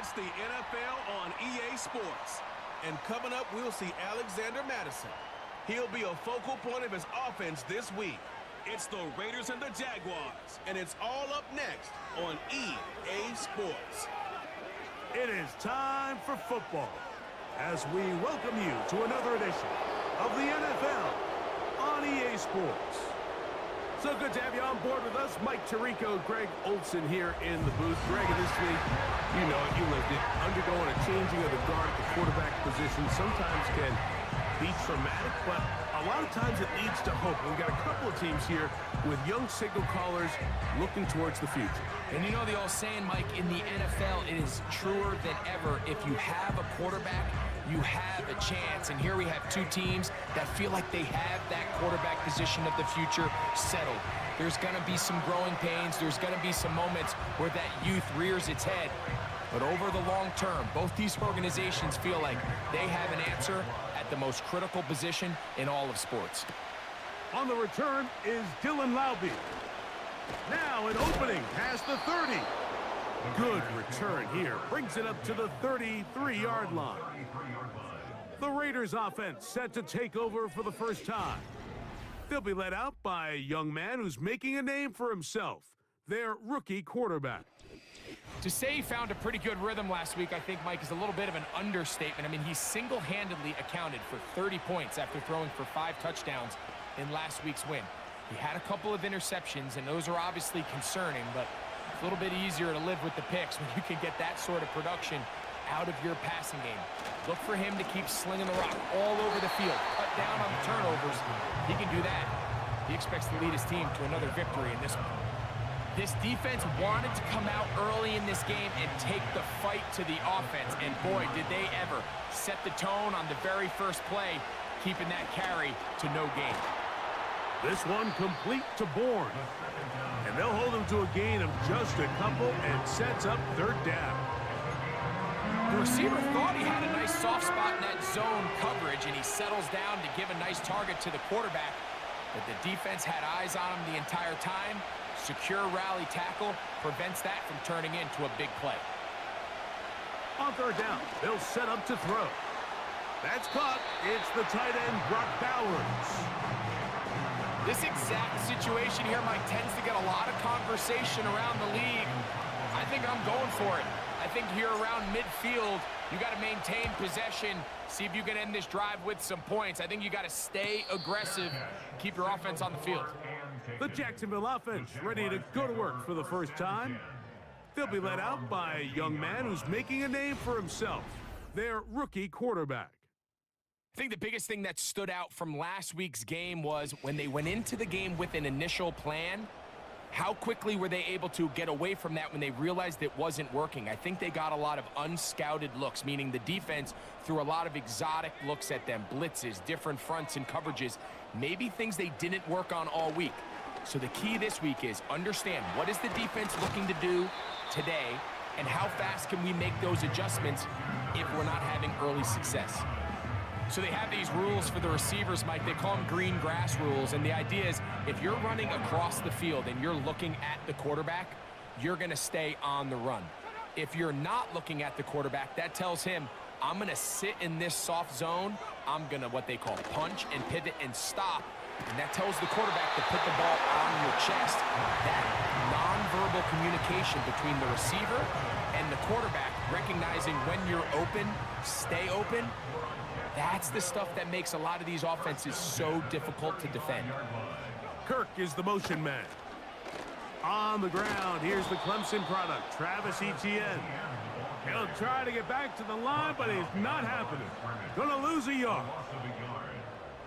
It's the NFL on EA Sports. And coming up, we'll see Alexander Madison. He'll be a focal point of his offense this week. It's the Raiders and the Jaguars, and it's all up next on EA Sports. It is time for football as we welcome you to another edition of the NFL on EA Sports. So good to have you on board with us. Mike Tirico, Greg Olson here in the booth. Greg, this week, you know it, you lived it. Undergoing a changing of the guard at the quarterback position sometimes can be traumatic, but a lot of times it leads to hope. We've got a couple of teams here with young signal callers looking towards the future. And you know the old saying, Mike, in the NFL, it is truer than ever. If you have a quarterback, you have a chance. And here we have two teams that feel like they have that quarterback position of the future settled. There's going to be some growing pains. There's going to be some moments where that youth rears its head. But over the long term, both these organizations feel like they have an answer at the most critical position in all of sports. On the return is Dylan Laube. Now an opening past the 30. Good return here. Brings it up to the 33-yard line. The Raiders offense set to take over for the first time. They'll be led out by a young man who's making a name for himself, their rookie quarterback. To say he found a pretty good rhythm last week, I think, Mike, is a little bit of an understatement. I mean, he single-handedly accounted for 30 points after throwing for 5 touchdowns in last week's win. He had a couple of interceptions, and those are obviously concerning, but it's a little bit easier to live with the picks when you can get that sort of production out of your passing game. Look for him to keep slinging the rock all over the field, cut down on the turnovers. He can do that. He expects to lead his team to another victory in this one. This defense wanted to come out early in this game and take the fight to the offense, and boy, did they ever set the tone on the very first play, keeping that carry to no gain. This one complete to Bourne. And they'll hold him to a gain of just a couple and sets up third down. The receiver thought he had a nice soft spot in that zone coverage, and he settles down to give a nice target to the quarterback. But the defense had eyes on him the entire time. Secure rally tackle prevents that from turning into a big play. On third down, they'll set up to throw. That's caught. It's the tight end, Brock Bowers. This exact situation here, Mike, tends to get a lot of conversation around the league. I think I'm going for it. I think here around midfield, you got to maintain possession, see if you can end this drive with some points. I think you got to stay aggressive, keep your offense on the field. The Jacksonville offense ready to go to work for the first time. They'll be led out by a young man who's making a name for himself, their rookie quarterback. I think the biggest thing that stood out from last week's game was when they went into the game with an initial plan, how quickly were they able to get away from that when they realized it wasn't working? I think they got a lot of unscouted looks, meaning the defense threw a lot of exotic looks at them, blitzes, different fronts and coverages, maybe things they didn't work on all week. So the key this week is understand what is the defense looking to do today and how fast can we make those adjustments if we're not having early success. So they have these rules for the receivers, Mike. They call them green grass rules. And the idea is if you're running across the field and you're looking at the quarterback, you're going to stay on the run. If you're not looking at the quarterback, that tells him, I'm going to sit in this soft zone. I'm going to what they call punch and pivot and stop. And that tells the quarterback to put the ball on your chest. That nonverbal communication between the receiver and the quarterback, recognizing when you're open, stay open, that's the stuff that makes a lot of these offenses so difficult to defend. Kirk is the motion man. On the ground, here's the Clemson product, Travis Etienne. He'll try to get back to the line, but it's not happening. Gonna lose a yard.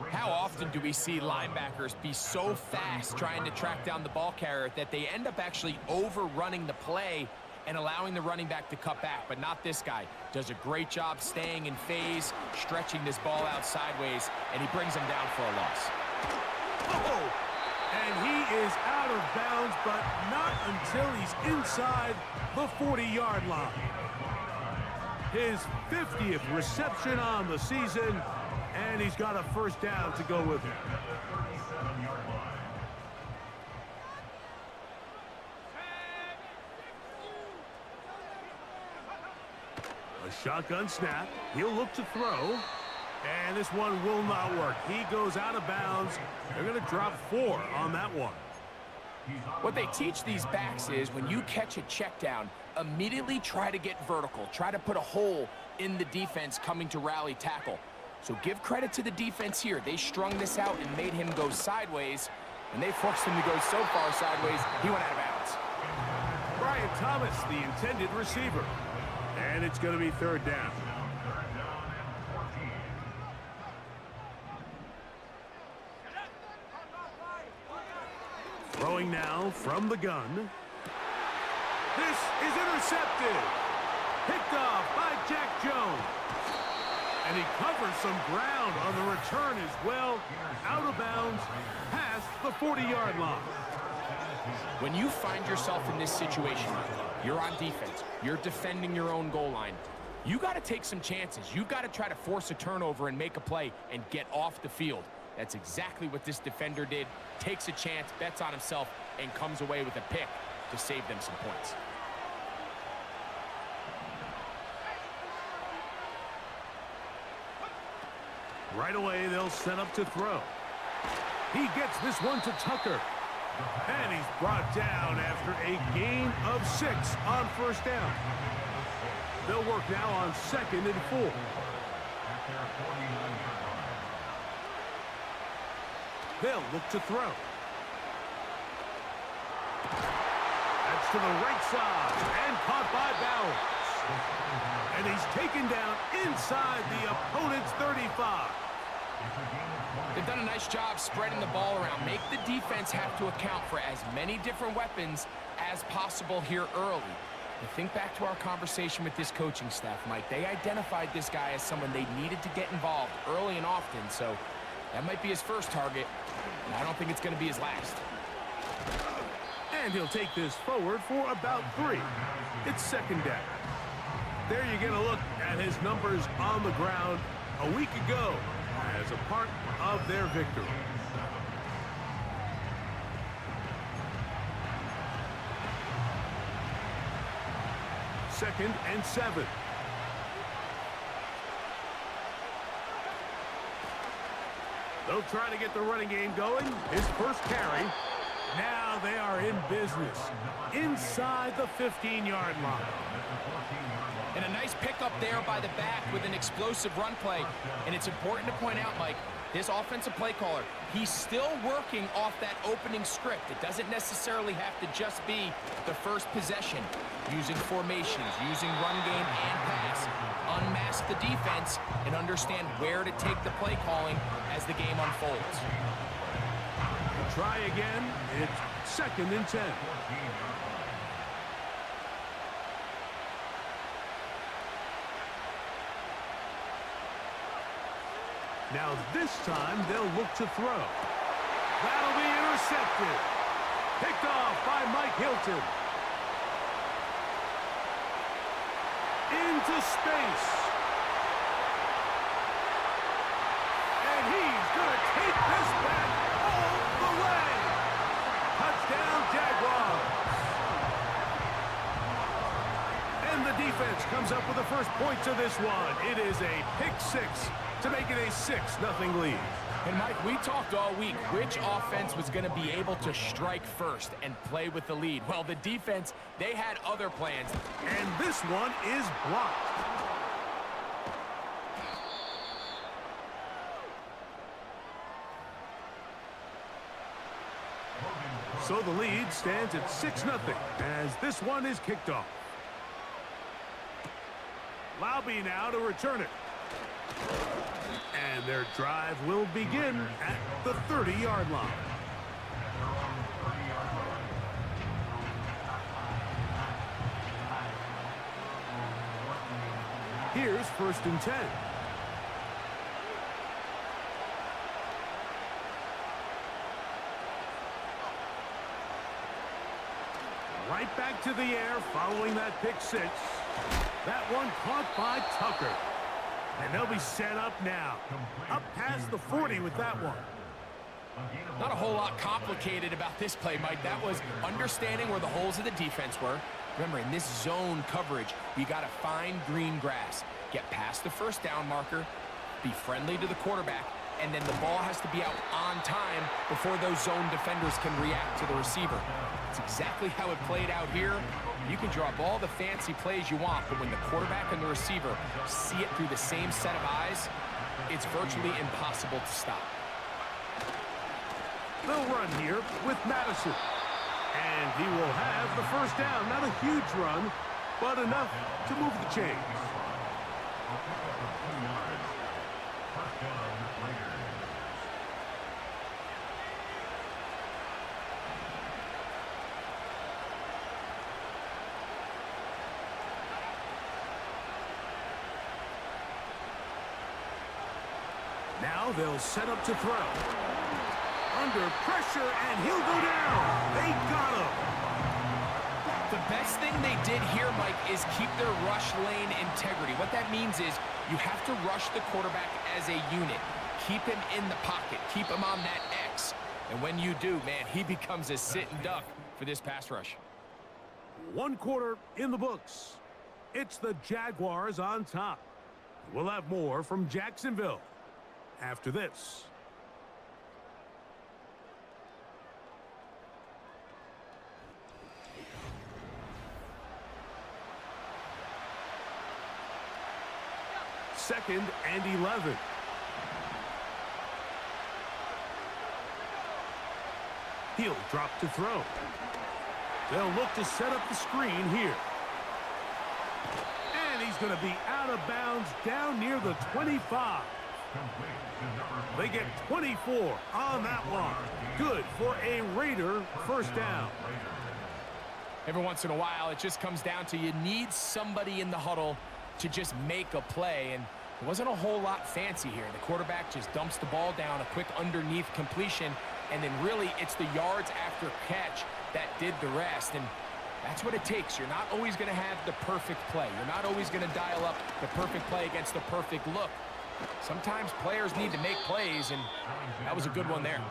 How often do we see linebackers be so fast trying to track down the ball carrier that they end up actually overrunning the play and allowing the running back to cut back? But not this guy. Does a great job staying in phase, stretching this ball out sideways, and he brings him down for a loss. Oh! And he is out of bounds, but not until he's inside the 40-yard line. His 50th reception on the season, and he's got a first down to go with it. shotgun snap. He'll look to throw. And this one will not work. He goes out of bounds. They're going to drop 4 on that one. What they teach these backs is when you catch a check down, immediately try to get vertical. Try to put a hole in the defense coming to rally tackle. So give credit to the defense here. They strung this out and made him go sideways, and they forced him to go so far sideways, he went out of bounds. Brian Thomas, the intended receiver. And it's going to be 3rd down. Throwing now from the gun. This is intercepted. Picked off by Jack Jones. And he covers some ground on the return as well. Out of bounds, past the 40-yard line. When you find yourself in this situation, you're on defense, you're defending your own goal line, you got to take some chances. You've got to try to force a turnover and make a play and get off the field. That's exactly what this defender did. Takes a chance, bets on himself, and comes away with a pick to save them some points. Right away, they'll set up to throw. He gets this one to Tucker. And he's brought down after a gain of 6 on 1st down. They'll work now on 2nd and 4. They'll look to throw. That's to the right side and caught by Bowers. And he's taken down inside the opponent's 35. They've done a nice job spreading the ball around. Make the defense have to account for as many different weapons as possible here early. And think back to our conversation with this coaching staff, Mike. They identified this guy as someone they needed to get involved early and often, so that might be his first target, and I don't think it's going to be his last. And he'll take this forward for about 3. It's 2nd down. There you get a look at his numbers on the ground a week ago as a part of their victory. Second and 7. They'll try to get the running game going. His first carry. Now they are in business inside the 15-yard line. And a nice pickup there by the back with an explosive run play. And it's important to point out, Mike, this offensive play caller, he's still working off that opening script. It doesn't necessarily have to just be the first possession. Using formations, using run game and pass. Unmask the defense and understand where to take the play calling as the game unfolds. Try again. It's 2nd and 10. Now this time they'll look to throw. That'll be intercepted. Picked off by Mike Hilton. Into space. And he's going to take this back all the way. Touchdown, Jaguars. And the defense comes up with the first points of this one. It is a pick 6 to make it a 6-0 lead. And Mike, we talked all week which offense was going to be able to strike first and play with the lead. Well, the defense, they had other plans. And this one is blocked. So the lead stands at 6-0 as this one is kicked off. Laube now to return it. And their drive will begin at the 30-yard line. Here's 1st and 10. Right back to the air following that pick 6. That one caught by Tucker. And they'll be set up now. Up past the 40 with that one. Not a whole lot complicated about this play, Mike. That was understanding where the holes of the defense were, Remember, in this zone coverage, you got to find green grass, get past the first down marker, be friendly to the quarterback, and then the ball has to be out on time before those zone defenders can react to the receiver. It's exactly how it played out here. You can draw up all the fancy plays you want, but when the quarterback and the receiver see it through the same set of eyes, it's virtually impossible to stop. They'll run here with Madison. And he will have the first down. Not a huge run, but enough to move the chains. Now they'll set up to throw. Under pressure, and he'll go down. They got him. The best thing they did here, Mike, is keep their rush lane integrity. What that means is you have to rush the quarterback as a unit. Keep him in the pocket. Keep him on that X. And when you do, man, he becomes a sit-and duck for this pass rush. One quarter in the books. It's the Jaguars on top. We'll have more from Jacksonville after this. Second and 11. He'll drop to throw. They'll look to set up the screen here. And he's going to be out of bounds down near the 25. They get 24 on that one. Good for a Raider first down. Every once in a while, it just comes down to you need somebody in the huddle to just make a play, and it wasn't a whole lot fancy here. The quarterback just dumps the ball down, a quick underneath completion, and then really it's the yards after catch that did the rest, and that's what it takes. You're not always going to have the perfect play. You're not always going to dial up the perfect play against the perfect look. Sometimes players need to make plays, and that was a good one there.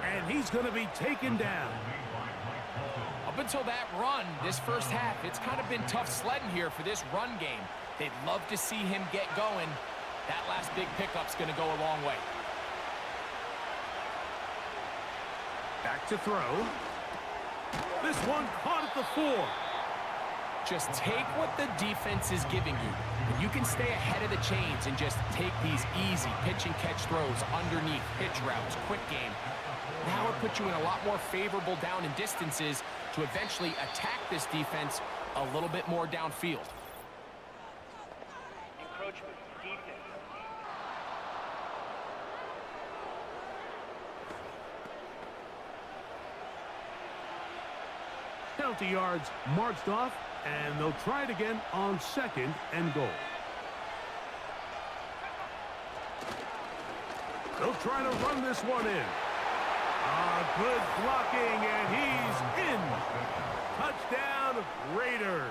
And he's going to be taken down. Up until that run, this first half, it's kind of been tough sledding here for this run game. They'd love to see him get going. That last big pickup's going to go a long way. Back to throw. This one caught at the 4. Just take what the defense is giving you. And you can stay ahead of the chains and just take these easy pitch and catch throws underneath, pitch routes, quick game. Now it puts you in a lot more favorable down and distances to eventually attack this defense a little bit more downfield. Encroachment, defense. Penalty yards marched off, and they'll try it again on second and goal. They'll try to run this one in. Good blocking, and he's in. Touchdown, Raiders.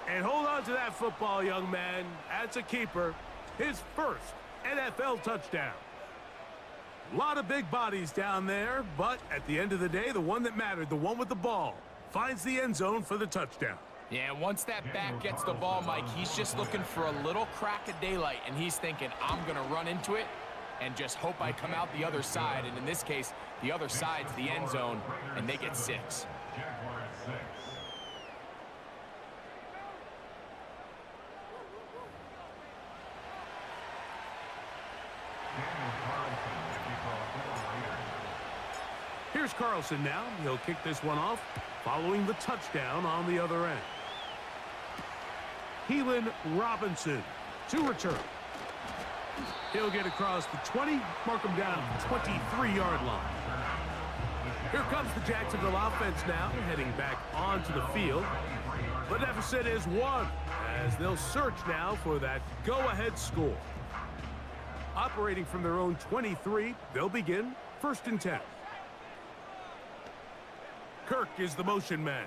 And hold on to that football, young man. That's a keeper. His first NFL touchdown. A lot of big bodies down there, but at the end of the day, the one that mattered, the one with the ball, finds the end zone for the touchdown. Yeah, once that back gets the ball, Mike, he's just looking for a little crack of daylight, and he's thinking, I'm going to run into it and just hope I come out the other side. And in this case, the other side's the end zone, and they get 6. Here's Carlson now. He'll kick this one off, following the touchdown on the other end. Keelan Robinson to return. He'll get across the 20, mark him down at the 23-yard line. Here comes the Jacksonville offense now, heading back onto the field. The deficit is 1, as they'll search now for that go-ahead score. Operating from their own 23, they'll begin 1st and 10. Kirk is the motion man.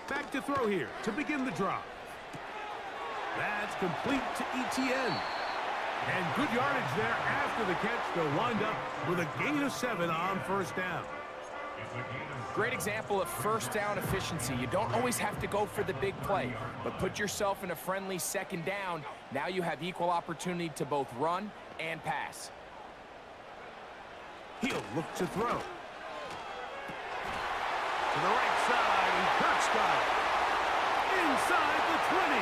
Back to throw here to begin the drive. That's complete to ETN. And good yardage there after the catch. They'll wind up with a gain of 7 on 1st down. Great example of first down efficiency. You don't always have to go for the big play, but put yourself in a friendly second down. Now you have equal opportunity to both run and pass. He'll look to throw. To the right side, and Kurt's got it. Inside the 20.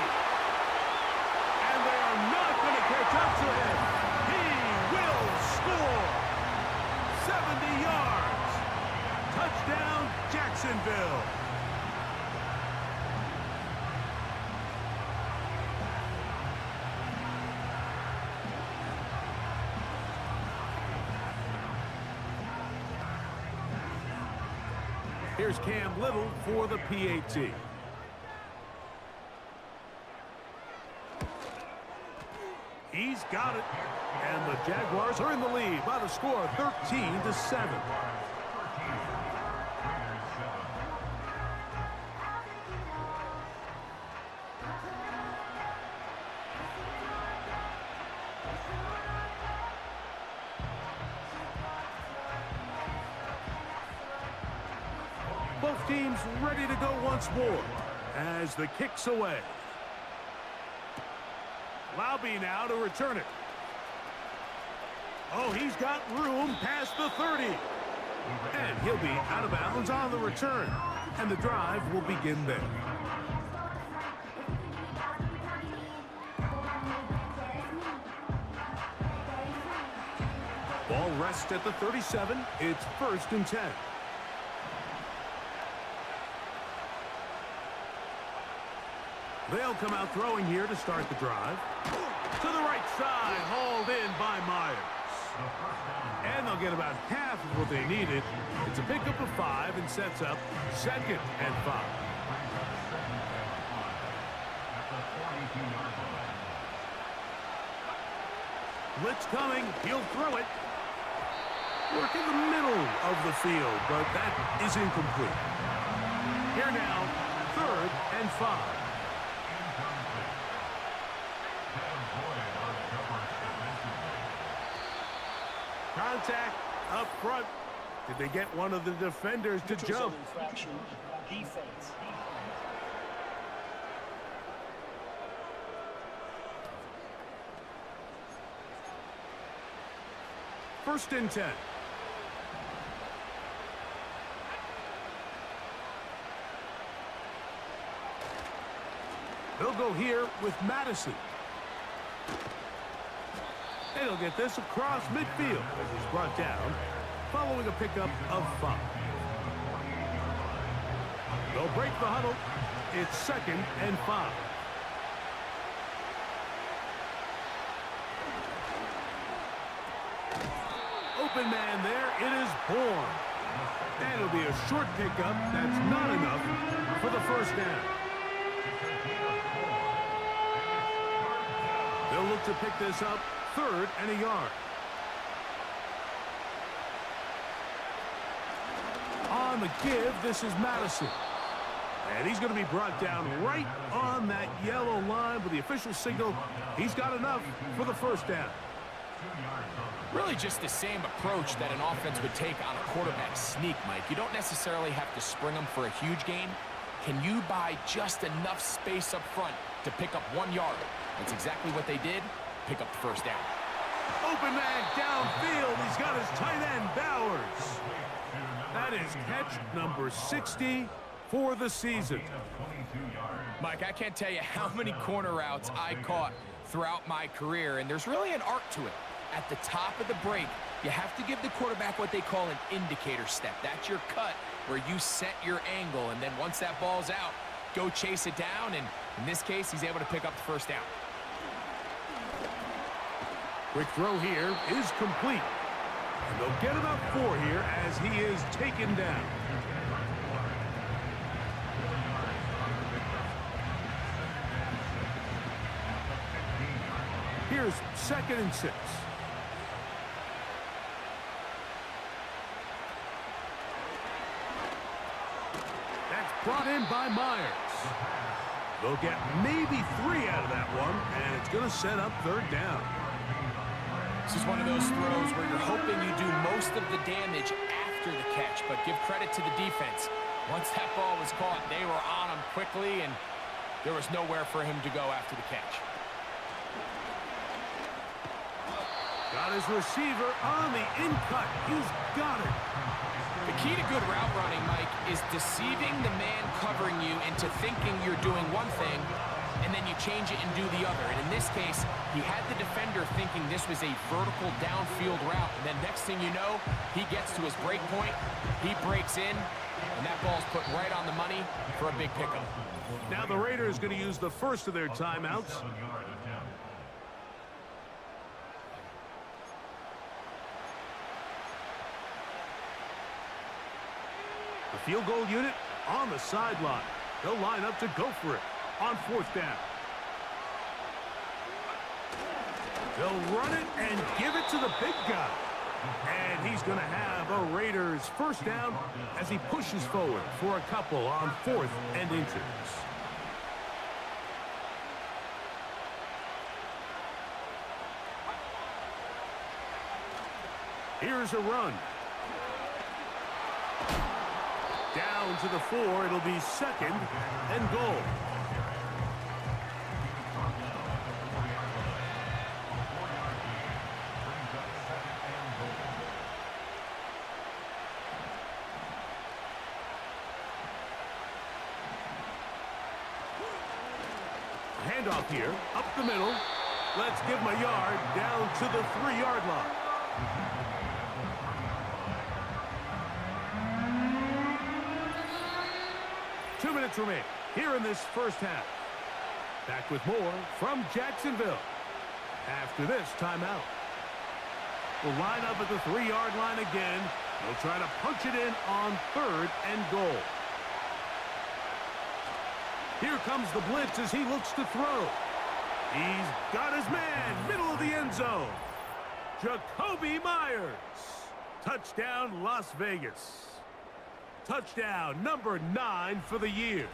And they are not going to catch up to him. He will score. 70 yards. Touchdown, Jacksonville. Here's Cam Little for the PAT. He's got it. And the Jaguars are in the lead by the score of 13-7. Both teams ready to go once more as the kick's away. Laube now to return it. Oh, he's got room past the 30. And he'll be out of bounds on the return. And the drive will begin there. Ball rests at the 37. It's 1st and 10. They'll come out throwing here to start the drive. To the right side, hauled in by Myers. And they'll get about half of what they needed. It's a pickup of 5 and sets up 2nd and 5. Blitz coming, he'll throw it. Work in the middle of the field, but that is incomplete. Here now, 3rd and 5. Contact up front. Did they get one of the defenders to jump? Defense. 1st and 10. They'll go here with Madison. And he'll get this across midfield as he's brought down, following a pickup of 5. They'll break the huddle. It's 2nd and 5. Open man there. It is Bourne. And it'll be a short pickup. That's not enough for the 1st down. They'll look to pick this up. 3rd and a yard. On the give, this is Madison. And he's going to be brought down right on that yellow line, but the official signal, he's got enough for the 1st down. Really just the same approach that an offense would take on a quarterback sneak, Mike. You don't necessarily have to spring them for a huge gain. Can you buy just enough space up front to pick up 1 yard? That's exactly what they did. Pick up the 1st down. Open man downfield. He's got his tight end, Bowers. That is catch number 60 for the season. Mike, I can't tell you how many corner routes I caught throughout my career, and there's really an art to it. At the top of the break, you have to give the quarterback what they call an indicator step. That's your cut where you set your angle, and then once that ball's out, go chase it down, and in this case, he's able to pick up the 1st down. Quick throw here is complete. And they'll get about 4 here as he is taken down. Here's 2nd and 6. That's brought in by Myers. They'll get maybe 3 out of that one, and it's going to set up 3rd down. This is one of those throws where you're hoping you do most of the damage after the catch, but give credit to the defense. Once that ball was caught, they were on him quickly, and there was nowhere for him to go after the catch. Got his receiver on the in-cut. He's got it. The key to good route running, Mike, is deceiving the man covering you into thinking you're doing one thing, and then you change it and do the other. And in this case, he had the defender thinking this was a vertical downfield route. And then next thing you know, he gets to his break point, he breaks in, and that ball's put right on the money for a big pickup. Now the Raiders going to use the first of their timeouts. The field goal unit on the sideline. They'll line up to go for it on fourth down. They'll run it and give it to the big guy. And he's going to have a Raiders first down as he pushes forward for a couple on 4th and inches. Here's a run. Down to the 4. It'll be 2nd and goal. Handoff here, up the middle. Let's give him a yard down to the 3-yard line. Two minutes remain here in this first half. Back with more from Jacksonville after this timeout. We'll line up at the 3-yard line again. They'll try to punch it in on 3rd and goal. Here comes the blitz as he looks to throw. He's got his man, middle of the end zone. Jacoby Myers. Touchdown, Las Vegas. Touchdown, number 9 for the year.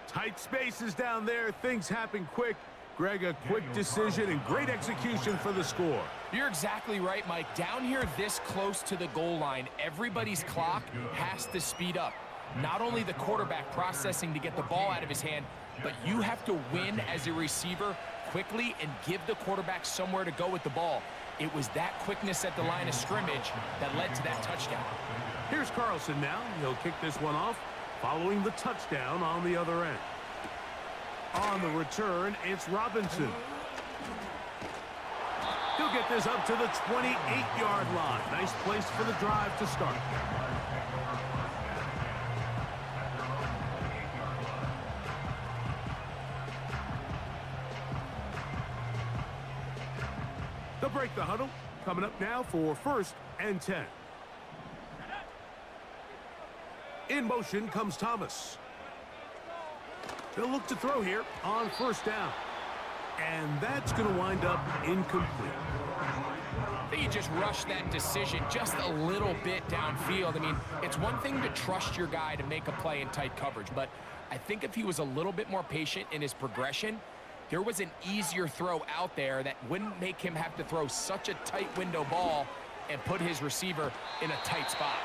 Tight spaces down there. Things happen quick. Greg, a quick decision and great execution for the score. You're exactly right, Mike. Down here this close to the goal line, everybody's clock has to speed up. Not only the quarterback processing to get the ball out of his hand, but you have to win as a receiver quickly and give the quarterback somewhere to go with the ball. It was that quickness at the line of scrimmage that led to that touchdown. Here's Carlson now. He'll kick this one off following the touchdown on the other end. On the return, it's Robinson. He'll get this up to the 28-yard line. Nice place for the drive to start. They'll break the huddle. Coming up now for 1st and 10. In motion comes Thomas. They'll look to throw here on 1st down. And that's going to wind up incomplete. I think he just rushed that decision just a little bit downfield. I mean, it's one thing to trust your guy to make a play in tight coverage, but I think if he was a little bit more patient in his progression, there was an easier throw out there that wouldn't make him have to throw such a tight window ball and put his receiver in a tight spot.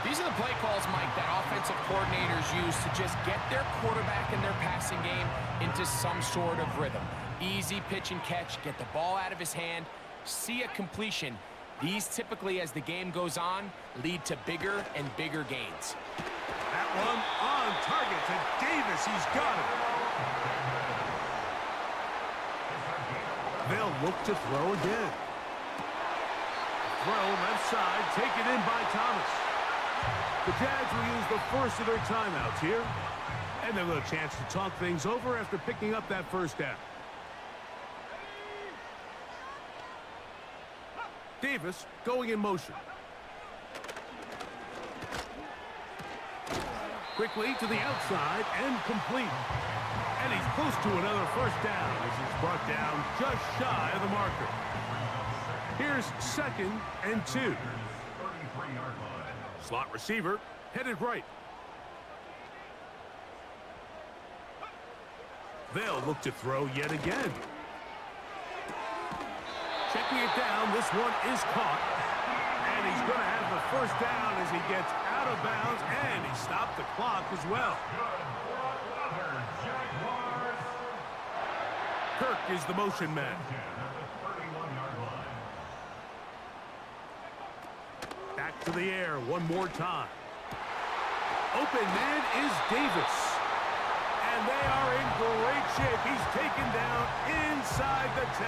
These are the play calls, Mike, that offensive coordinators use to just get their quarterback and their passing game into some sort of rhythm. Easy pitch and catch, get the ball out of his hand, see a completion. These typically, as the game goes on, lead to bigger and bigger gains. That one on target to Davis. He's got it. They'll look to throw again. Throw left side, taken in by Thomas. The Jags will use the first of their timeouts here. And they'll get a chance to talk things over after picking up that first down. Davis going in motion. Quickly to the outside and complete. And he's close to another first down as he's brought down just shy of the marker. Here's 2nd and 2. Slot receiver headed right. They'll look to throw yet again. Checking it down, this one is caught. And he's going to have the first down as he gets out of bounds, and he stopped the clock as well. Kirk is the motion man. Back to the air one more time. Open man is Davis. And they are in great shape. He's taken down inside the 10.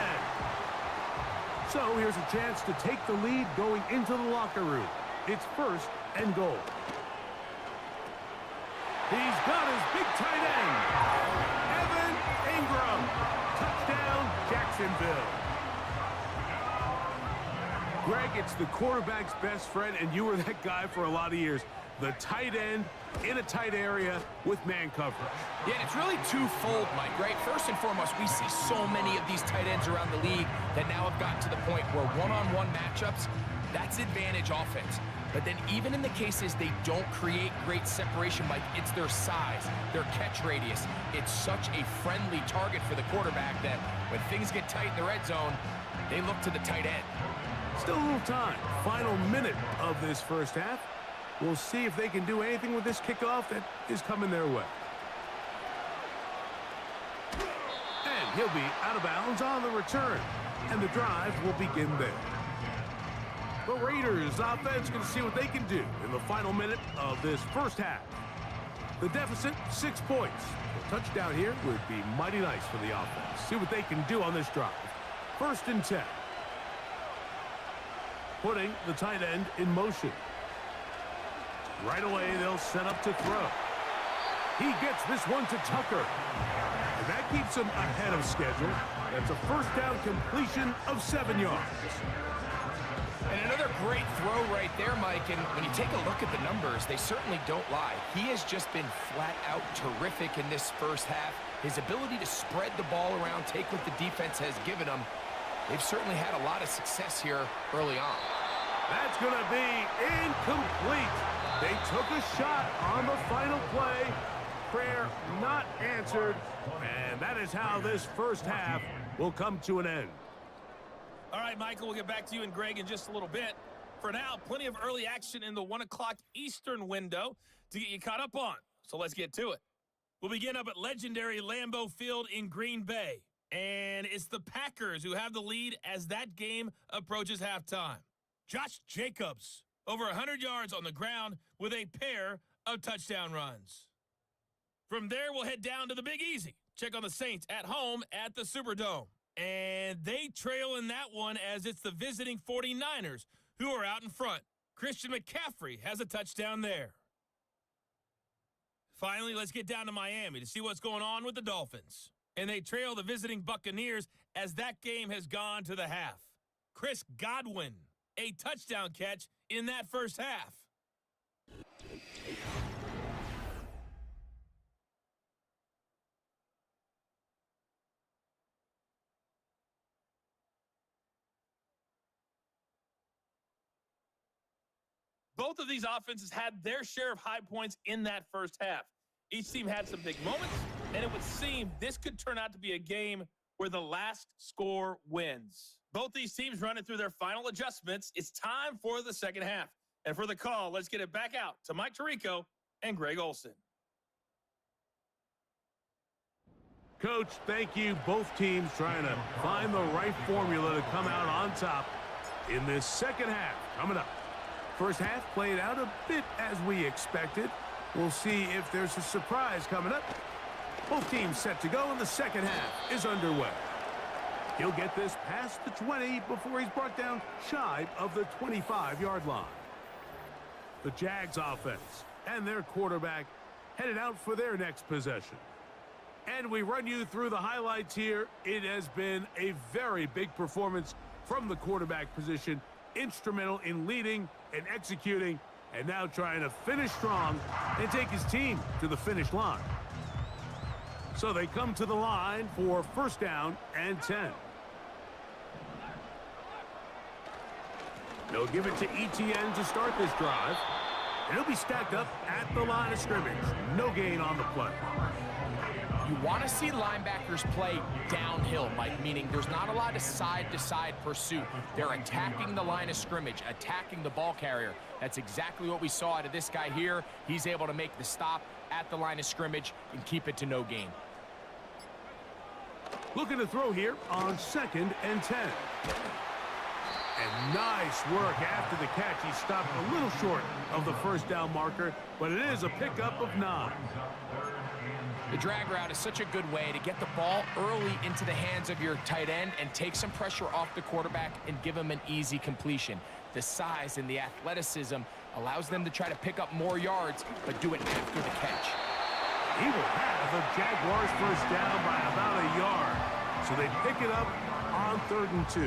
So here's a chance to take the lead going into the locker room. It's 1st and goal. He's got his big tight end. Evan Ingram. Touchdown, Jacksonville. Greg, it's the quarterback's best friend, and you were that guy for a lot of years. The tight end in a tight area with man coverage. Yeah, and it's really twofold, Mike, right? First and foremost, we see so many of these tight ends around the league that now have gotten to the point where one-on-one matchups, that's advantage offense. But then even in the cases they don't create great separation, Mike, it's their size, their catch radius. It's such a friendly target for the quarterback that when things get tight in the red zone, they look to the tight end. Still a little time. Final minute of this first half. We'll see if they can do anything with this kickoff that is coming their way. And he'll be out of bounds on the return. And the drive will begin there. The Raiders offense going to see what they can do in the final minute of this first half. The deficit, 6 points. A touchdown here would be mighty nice for the offense. See what they can do on this drive. 1st and 10. Putting the tight end in motion. Right away, they'll set up to throw. He gets this one to Tucker. And that keeps him ahead of schedule. That's a first down completion of 7 yards. And another great throw right there, Mike. And when you take a look at the numbers, they certainly don't lie. He has just been flat out terrific in this first half. His ability to spread the ball around, take what the defense has given him. They've certainly had a lot of success here early on. That's going to be incomplete. They took a shot on the final play. Prayer not answered. And that is how this first half will come to an end. All right, Michael, we'll get back to you and Greg in just a little bit. For now, plenty of early action in the 1 o'clock Eastern window to get you caught up on. So let's get to it. We'll begin up at legendary Lambeau Field in Green Bay. And it's the Packers who have the lead as that game approaches halftime. Josh Jacobs, over 100 yards on the ground with a pair of touchdown runs. From there, we'll head down to the Big Easy. Check on the Saints at home at the Superdome. And they trail in that one as it's the visiting 49ers who are out in front. Christian McCaffrey has a touchdown there. Finally, let's get down to Miami to see what's going on with the Dolphins. And they trail the visiting Buccaneers as that game has gone to the half. Chris Godwin, a touchdown catch in that first half. Both of these offenses had their share of high points in that first half. Each team had some big moments, and it would seem this could turn out to be a game where the last score wins. Both these teams running through their final adjustments. It's time for the second half. And for the call, let's get it back out to Mike Tirico and Greg Olson. Coach, thank you. Both teams trying to find the right formula to come out on top in this second half coming up. First half played out a bit as we expected. We'll see if there's a surprise coming up. Both teams set to go, and the second half is underway. He'll get this past the 20 before he's brought down shy of the 25-yard line. The Jags offense and their quarterback headed out for their next possession. And we run you through the highlights here. It has been a very big performance from the quarterback position, instrumental in leading and executing, and now trying to finish strong and take his team to the finish line. So they come to the line for first down and 10. They'll give it to ETN to start this drive. And he'll be stacked up at the line of scrimmage. No gain on the play. You want to see linebackers play downhill, Mike, meaning there's not a lot of side-to-side pursuit. They're attacking the line of scrimmage, attacking the ball carrier. That's exactly what we saw out of this guy here. He's able to make the stop at the line of scrimmage and keep it to no gain. Looking to throw here on 2nd and 10. And nice work after the catch. He stopped a little short of the first down marker, but it is a pickup of 9. The drag route is such a good way to get the ball early into the hands of your tight end and take some pressure off the quarterback and give him an easy completion. The size and the athleticism allows them to try to pick up more yards, but do it after the catch. He will have the Jaguars first down by about a yard. So they pick it up on 3rd and 2.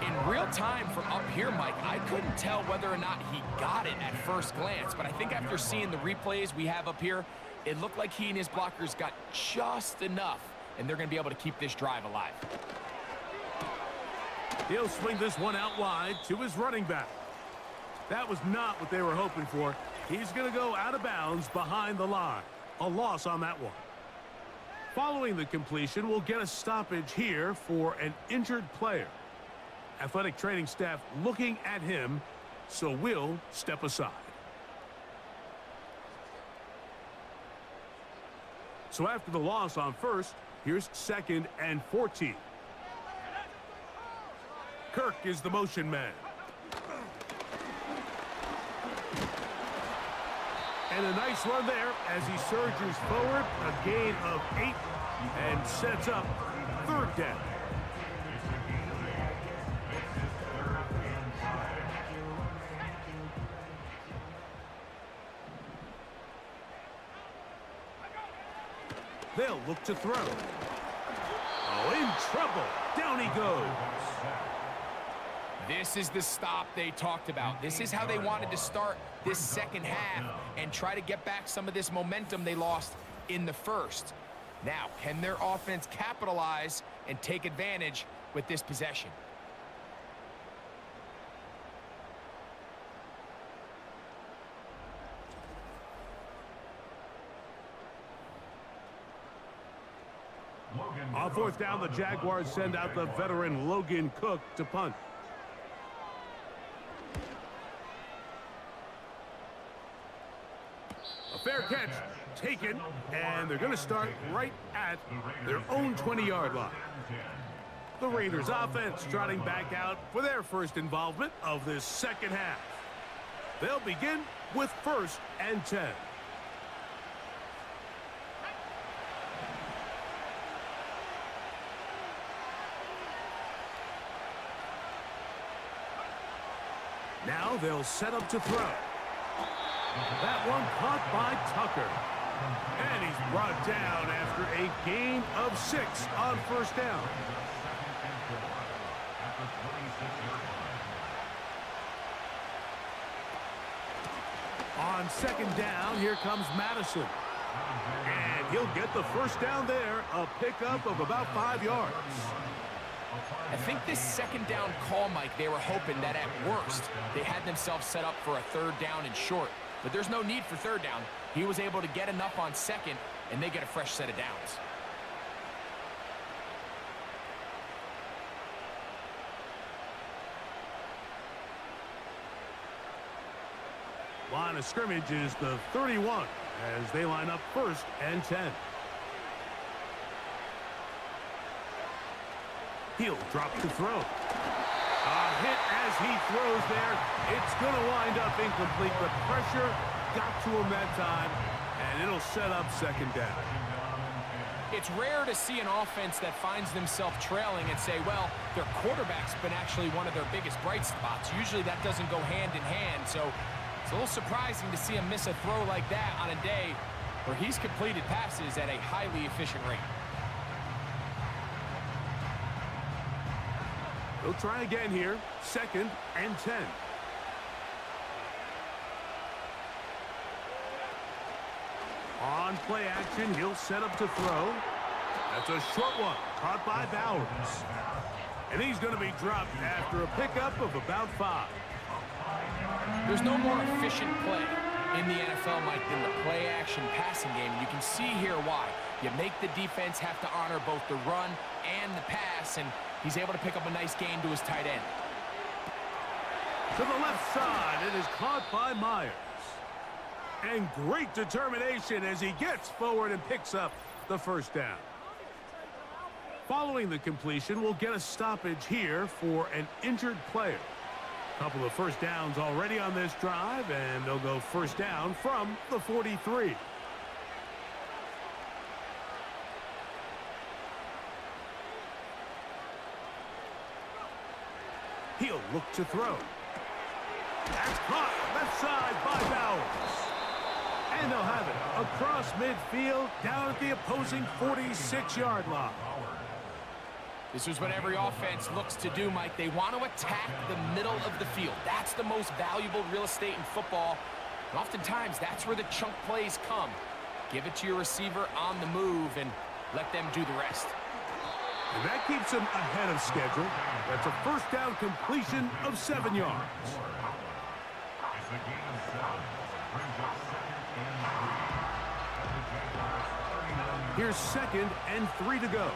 In real time from up here, Mike, I couldn't tell whether or not he got it at first glance, but I think after seeing the replays we have up here, it looked like he and his blockers got just enough, and they're going to be able to keep this drive alive. He'll swing this one out wide to his running back. That was not what they were hoping for. He's going to go out of bounds behind the line. A loss on that one. Following the completion, we'll get a stoppage here for an injured player. Athletic training staff looking at him, so we'll step aside. So after the loss on 1st, here's 2nd and 14. Kirk is the motion man. And a nice run there as he surges forward, a gain of 8, and sets up 3rd down. They'll look to throw. Oh, in trouble. Down he goes. This is the stop they talked about. This is how they wanted to start this second half and try to get back some of this momentum they lost in the first. Now, can their offense capitalize and take advantage with this possession? On 4th down, the Jaguars send out the veteran Logan Cook to punt. A fair catch taken, and they're going to start right at their own 20-yard line. The Raiders offense trotting back out for their first involvement of this second half. They'll begin with 1st and 10. Now they'll set up to throw. That one caught by Tucker. And he's brought down after a gain of 6 on 1st down. On 2nd down, here comes Madison. And he'll get the first down there, a pickup of about 5 yards. I think this 2nd down call, Mike, they were hoping that at worst they had themselves set up for a 3rd down and short. But there's no need for 3rd down. He was able to get enough on 2nd, and they get a fresh set of downs. Line of scrimmage is the 31 as they line up 1st and 10. He'll drop to throw. A hit as he throws there. It's going to wind up incomplete. The pressure got to him that time, and it'll set up 2nd down. It's rare to see an offense that finds themselves trailing and say, well, their quarterback's been actually one of their biggest bright spots. Usually that doesn't go hand in hand, so it's a little surprising to see him miss a throw like that on a day where he's completed passes at a highly efficient rate. They'll try again here, 2nd and 10. On play action, he'll set up to throw. That's a short one, caught by Bowers. And he's going to be dropped after a pickup of about 5. There's no more efficient play in the NFL, Mike, than the play-action passing game. And you can see here why. You make the defense have to honor both the run and the pass, and he's able to pick up a nice gain to his tight end. To the left side, it is caught by Myers. And great determination as he gets forward and picks up the first down. Following the completion, we'll get a stoppage here for an injured player. Couple of first downs already on this drive, and they'll go first down from the 43. He'll look to throw. That's caught left side by Bowers. And they'll have it across midfield down at the opposing 46-yard line. This is what every offense looks to do, Mike. They want to attack the middle of the field. That's the most valuable real estate in football. And oftentimes, that's where the chunk plays come. Give it to your receiver on the move and let them do the rest. And that keeps him ahead of schedule. That's a first down completion of 7 yards. Here's 2nd and 3 to go.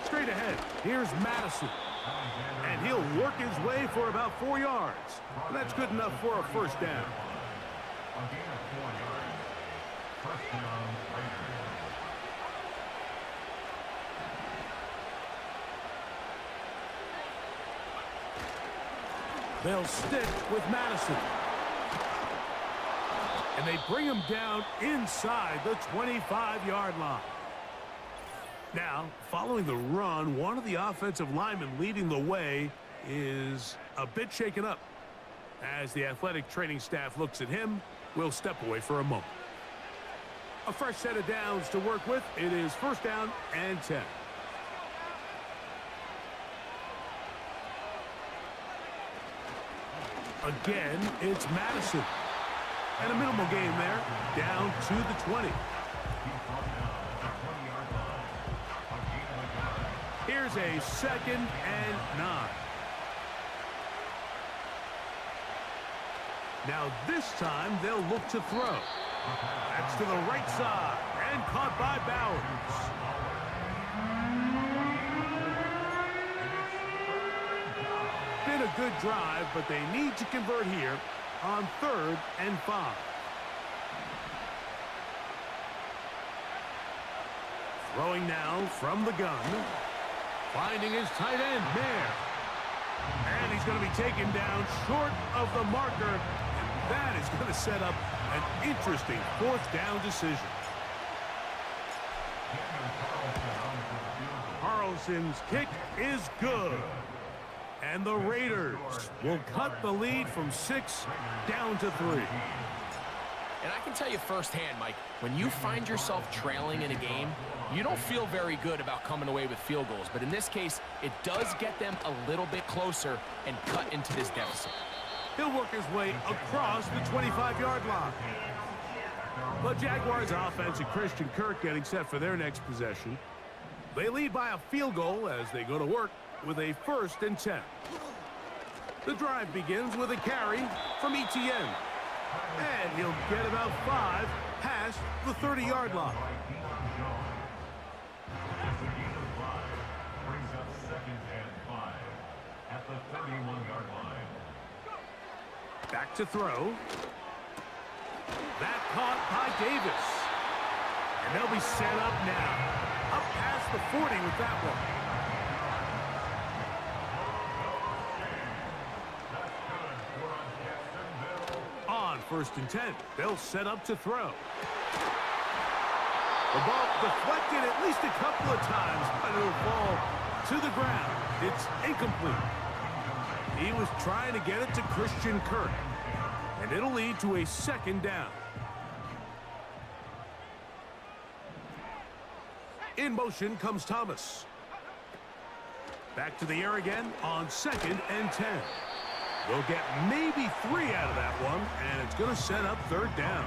Straight ahead, here's Madison. And he'll work his way for about 4 yards. And that's good enough for a first down. They'll stick with Madison. And they bring him down inside the 25-yard line. Now, following the run, one of the offensive linemen leading the way is a bit shaken up. As the athletic training staff looks at him, we'll step away for a moment. A fresh set of downs to work with. It is first down and 10. Again, it's Madison. And a minimal gain there, down to the 20. Here's a 2nd and 9. Now this time they'll look to throw. That's to the right side and caught by Bowers. Been a good drive, but they need to convert here on 3rd and 5. Throwing now from the gun. Finding his tight end, Mayer. And he's going to be taken down short of the marker. And that is going to set up an interesting 4th down decision. Carlson's kick is good. And the Raiders will cut the lead from 6 down to 3. And I can tell you firsthand, Mike, when you find yourself trailing in a game, you don't feel very good about coming away with field goals. But in this case, it does get them a little bit closer and cut into this deficit. He'll work his way across the 25-yard line. The Jaguars offense and Christian Kirk getting set for their next possession. They lead by a field goal as they go to work with a 1st and 10. The drive begins with a carry from Etienne. And he'll get about 5 past the 30-yard line. Back to throw. That caught by Davis. And they'll be set up now. Up past the 40 with that one. On 1st and 10, they'll set up to throw. The ball deflected at least a couple of times, but it'll fall to the ground. It's incomplete. He was trying to get it to Christian Kirk, and it'll lead to a 2nd down. In motion comes Thomas. Back to the air again on 2nd and 10. They'll get maybe 3 out of that one, and it's going to set up 3rd down.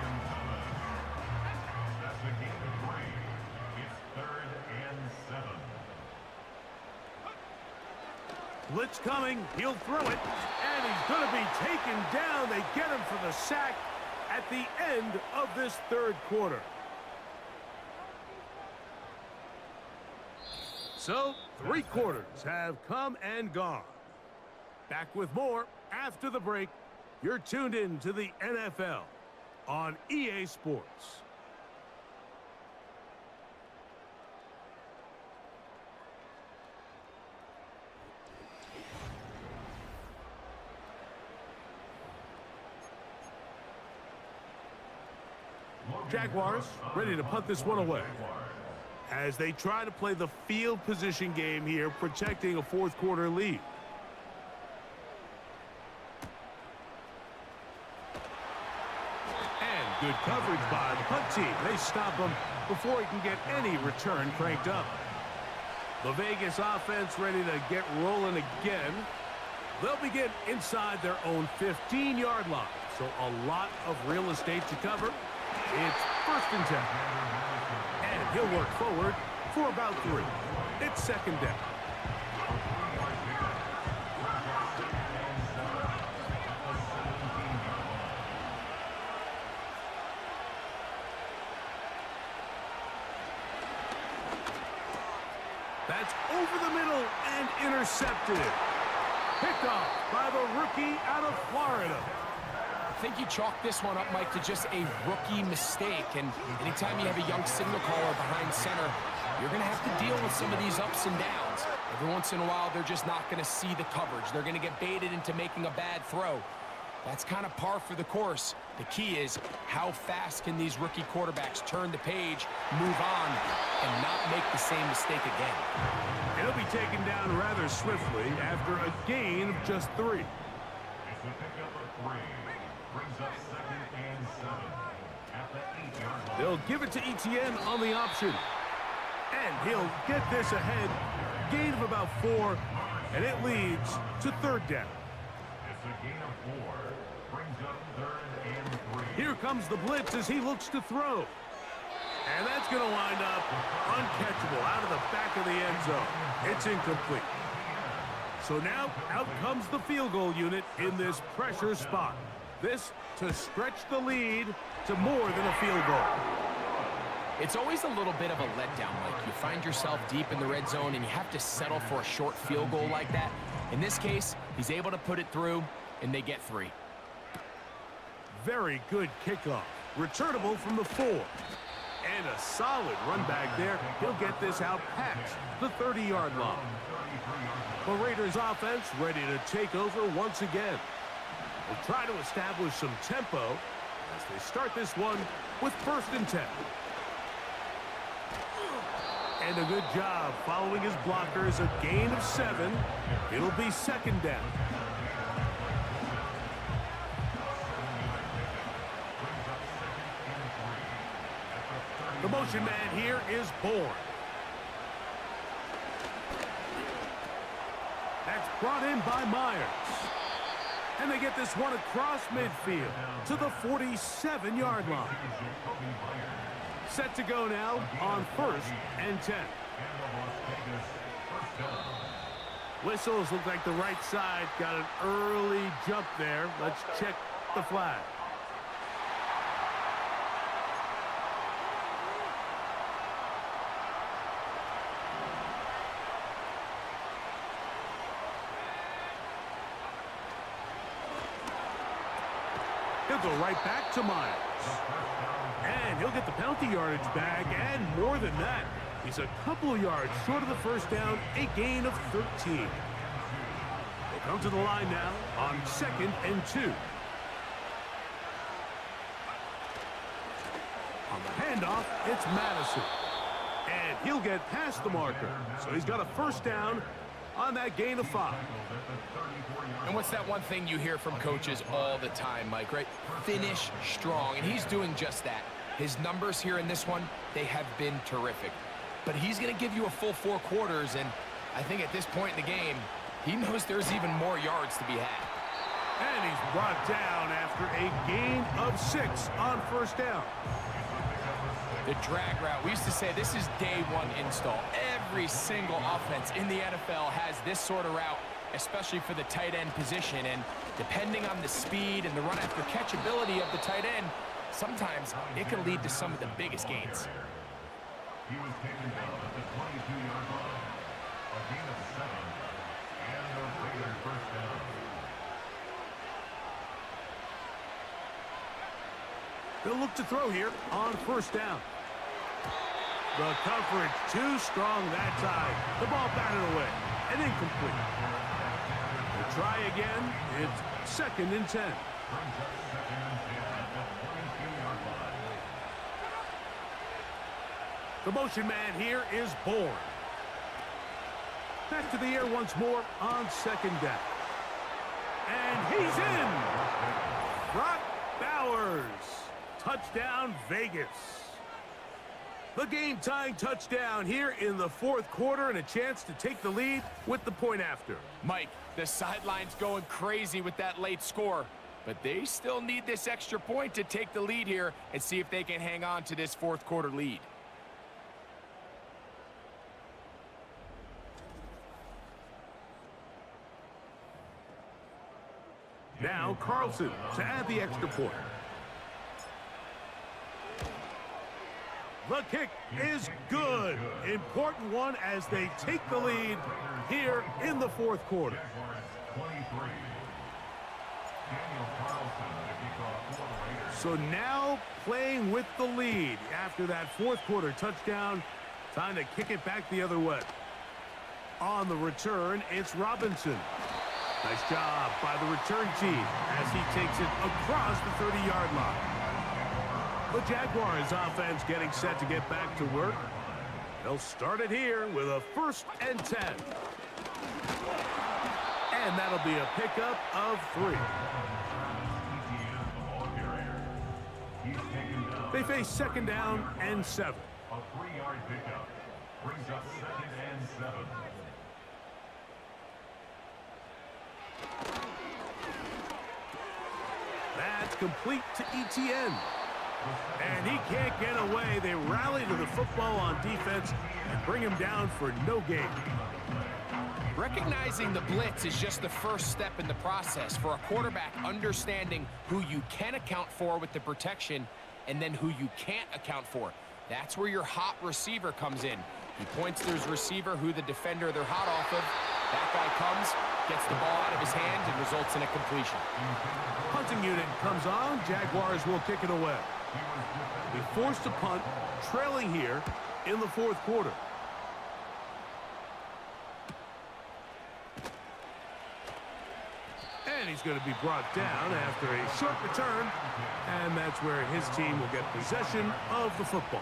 Blitz coming. He'll throw it. And he's going to be taken down. They get him for the sack at the end of this third quarter. So, 3 quarters have come and gone. Back with more after the break. You're tuned in to the NFL on EA Sports. Jaguars ready to punt this one away as they try to play the field position game here, protecting a fourth quarter lead. And good coverage by the punt team. They stop him before he can get any return cranked up. The Vegas offense ready to get rolling again. They'll begin inside their own 15-yard line, so a lot of real estate to cover. It's 1st and 10. And he'll work forward for about 3. It's 2nd down. That's over the middle and intercepted. Picked off by the rookie out of Florida. I think you chalk this one up, Mike, to just a rookie mistake. And anytime you have a young signal caller behind center, you're going to have to deal with some of these ups and downs. Every once in a while, they're just not going to see the coverage. They're going to get baited into making a bad throw. That's kind of par for the course. The key is how fast can these rookie quarterbacks turn the page, move on, and not make the same mistake again. It'll be taken down rather swiftly after a gain of just 3. They'll give it to Etienne on the option. And he'll get this ahead. Gain of about 4. And it leads to 3rd down. Here comes the blitz as he looks to throw. And that's going to wind up uncatchable out of the back of the end zone. It's incomplete. So now out comes the field goal unit in this pressure spot. This to stretch the lead to more than a field goal. It's always a little bit of a letdown, Mike. You find yourself deep in the red zone and you have to settle for a short field goal like that. In this case, he's able to put it through, and they get 3. Very good kickoff. Returnable from the 4. And a solid run back there. He'll get this out past the 30-yard line. The Raiders offense ready to take over once again. They'll try to establish some tempo as they start this one with 1st and 10. And a good job following his blockers, a gain of 7. It'll be 2nd down. The motion man here is Bourne. That's brought in by Myers. And they get this one across midfield to the 47-yard line. Set to go now on 1st and 10. Whistles look like the right side got an early jump there. Let's check the flag. He'll go right back to Myers. And he'll get the penalty yardage back, and more than that. He's a couple of yards short of the 1st down, a gain of 13. They come to the line now on 2nd and 2. On the handoff, it's Madison. And he'll get past the marker. So he's got a 1st down on that gain of 5. And what's that one thing you hear from coaches all the time, Mike, right? Finish strong, and he's doing just that. His numbers here in this one, they have been terrific. But he's going to give you a full 4 quarters, and I think at this point in the game, he knows there's even more yards to be had. And he's brought down after a gain of 6 on 1st down. The drag route, we used to say this is day 1 install. Every single offense in the NFL has this sort of route. especially for the tight end position. And depending on the speed and the run after catch ability of the tight end, sometimes it can lead to some of the biggest gains. He was taken down at the 22-yard line. A gain of 7, and the Raiders first down. They'll look to throw here on first down. The coverage too strong that time. The ball batted away and incomplete. They'll try again. It's 2nd and 10. Brings up 2nd and 10 at the 22-yard line. The motion man here is Bourne. Back to the air once more on 2nd down. And he's in. Brock Bowers. Touchdown, Vegas. The game-tying touchdown here in the 4th quarter and a chance to take the lead with the point after. Mike, the sideline's going crazy with that late score, but they still need this extra point to take the lead here and see if they can hang on to this 4th quarter lead. Now Carlson to add the extra point. The kick is good. Important one as they take the lead here in the 4th quarter. 23. Daniel Carlson, the kickoff for the Raiders. So now playing with the lead after that 4th quarter touchdown. Time to kick it back the other way. On the return, it's Robinson. Nice job by the return team as he takes it across the 30-yard line. The Jaguars offense getting set to get back to work. They'll start it here with a 1st and 10. And that'll be a pickup of 3. They face 2nd down and 7. A 3-yard pickup brings up 2nd and 7. That's complete to ETN. And he can't get away. They rally to the football on defense and bring him down for no gain. Recognizing the blitz is just the first step in the process for a quarterback, understanding who you can account for with the protection and then who you can't account for. That's where your hot receiver comes in. He points to his receiver who the defender they're hot off of. That guy comes, gets the ball out of his hand, and results in a completion. Punting unit comes on. Jaguars will kick it away. He forced a punt, trailing here in the 4th quarter. And he's going to be brought down after a short return. And that's where his team will get possession of the football.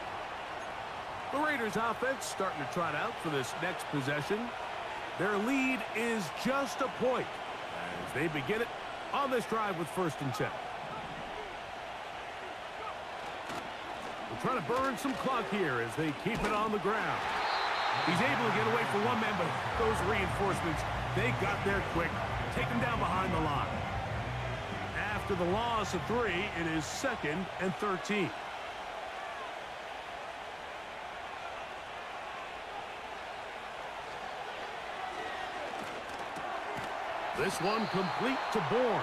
The Raiders offense starting to trot out for this next possession. Their lead is just a point as they begin it on this drive with 1st and 10. They're trying to burn some clock here as they keep it on the ground. He's able to get away from one man, but those reinforcements, they got there quick. Take him down behind the line. After the loss of 3, it is 2nd and 13. This one complete to Bourne.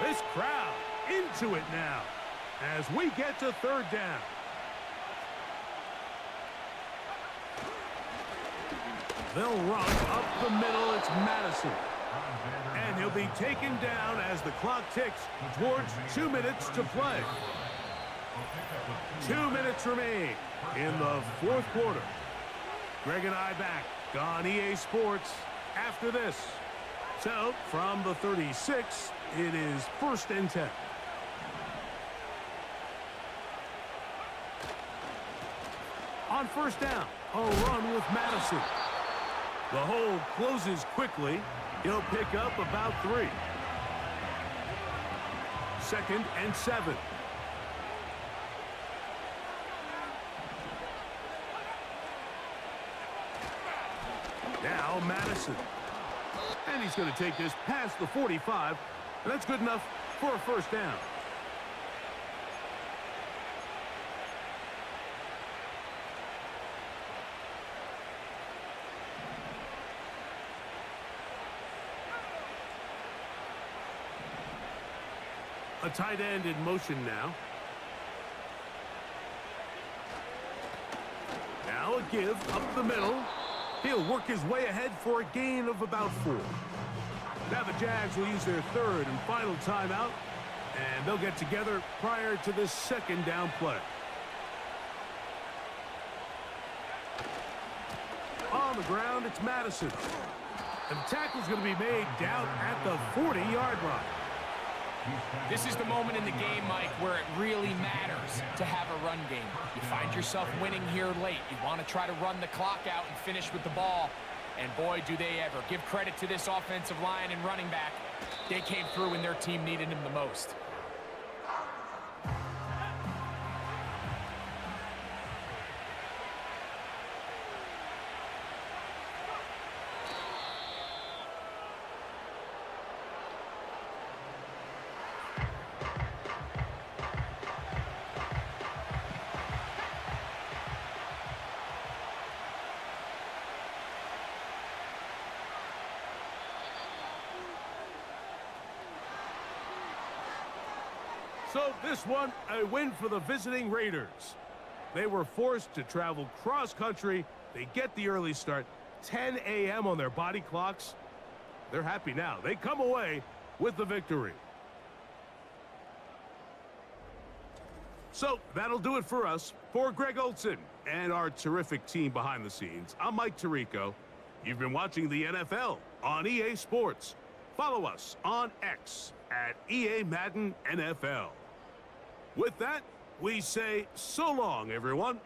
This crowd into it now as we get to 3rd down. They'll run up the middle. It's Madison. And he'll be taken down as the clock ticks towards 2 minutes to play. 2 minutes remain in the 4th quarter. Greg and I back on EA Sports after this. So, from the 36, it is 1st and 10. On 1st down, a run with Madison. The hole closes quickly. He'll pick up about 3. 2nd and 7. Now Madison. And he's going to take this past the 45 And that's good enough for a first down. A tight end in motion now. Now a give up the middle. He'll work his way ahead for a gain of about 4. Now the Jags will use their third and final timeout, and they'll get together prior to this second down play. On the ground, it's Madison. And the tackle's going to be made down at the 40-yard line. This is the moment in the game, Mike, where it really matters to have a run game. You find yourself winning here late. You want to try to run the clock out and finish with the ball. And boy, do they ever. Give credit to this offensive line and running back. They came through when their team needed him the most. So this one, a win for the visiting Raiders. They were forced to travel cross-country. They get the early start, 10 a.m. on their body clocks. They're happy now. They come away with the victory. So that'll do it for us. For Greg Olson and our terrific team behind the scenes, I'm Mike Tirico. You've been watching the NFL on EA Sports. Follow us on X at EA Madden NFL. With that, we say so long, everyone.